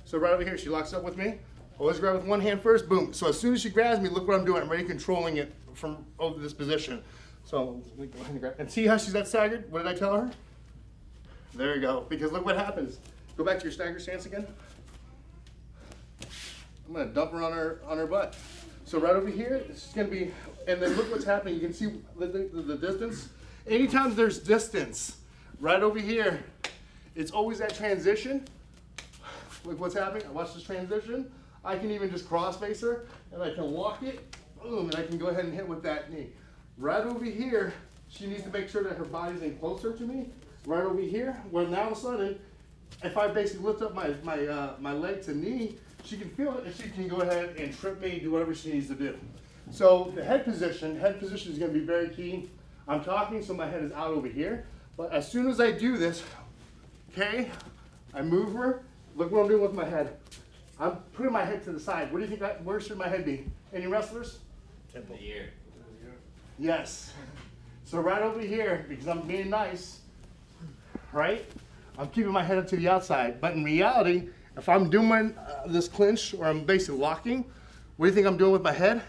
So right over here, she locks up with me. Always grab with one hand first, boom. So as soon as she grabs me, look what I'm doing. I'm already controlling it from over this position. So let me go ahead and grab. And see how she's that staggered? What did I tell her? There you go. Because look what happens. Go back to your stagger stance again. I'm gonna dump her on her butt. So right over here, it's gonna be, and then look what's happening. You can see the distance. Anytime there's distance, right over here, it's always that transition. Look what's happening. I watch this transition. I can even just cross face her, and I can walk it, boom, and I can go ahead and hit with that knee. Right over here, she needs to make sure that her body's in closer to me. Right over here, where now all of a sudden, if I basically lift up my leg to knee, she can feel it, and she can go ahead and trip me, do whatever she needs to do. So the head position is going to be very key. I'm talking, so my head is out over here. But as soon as I do this, okay, I move her. Look what I'm doing with my head. I'm putting my head to the side. Where do you think where should my head be? Any wrestlers? Temple. In the ear. Yes. So right over here, because I'm being nice, right? I'm keeping my head up to the outside. But in reality, if I'm doing this clinch, or I'm basically locking, what do you think I'm doing with my head?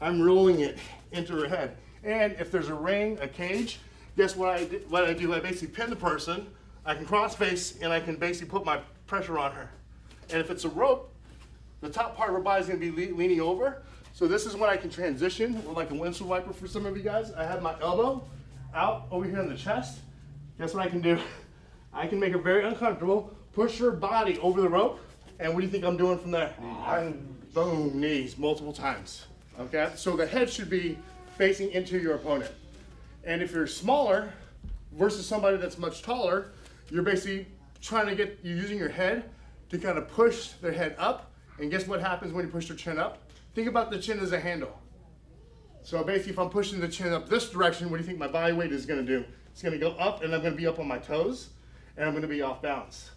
I'm rolling it into her head. And if there's a ring, a cage, guess what I do? I basically pin the person, I can cross face, and I can basically put my pressure on her. And if it's a rope, the top part of her body is going to be leaning over. So this is when I can transition, or like a windshield wiper for some of you guys. I have my elbow out over here in the chest. Guess what I can do? I can make her very uncomfortable, push her body over the rope, and what do you think I'm doing from there? Boom, knees, multiple times. Okay, so the head should be facing into your opponent. And if you're smaller versus somebody that's much taller, you're basically you're using your head to kind of push their head up. And guess what happens when you push their chin up? Think about the chin as a handle. So basically, if I'm pushing the chin up this direction, what do you think my body weight is going to do? It's going to go up, and I'm going to be up on my toes, and I'm going to be off balance.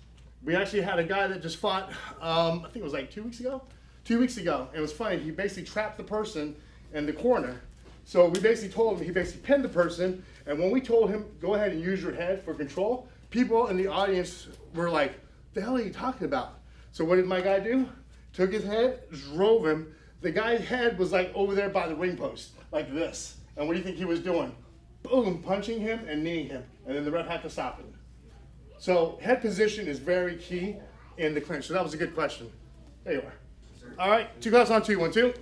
We actually had a guy that just fought, I think it was like 2 weeks ago? 2 weeks ago. It was funny. He basically trapped the person in the corner. So we basically told him, he basically pinned the person, and when we told him, go ahead and use your head for control, people in the audience were like, the hell are you talking about? So what did my guy do? Took his head, drove him. The guy's head was like over there by the ring post, like this. And what do you think he was doing? Boom, punching him and kneeing him. And then the ref had to stop it. So head position is very key in the clinch. So that was a good question. There you are. All right, 2 counts on 2, 1, 2.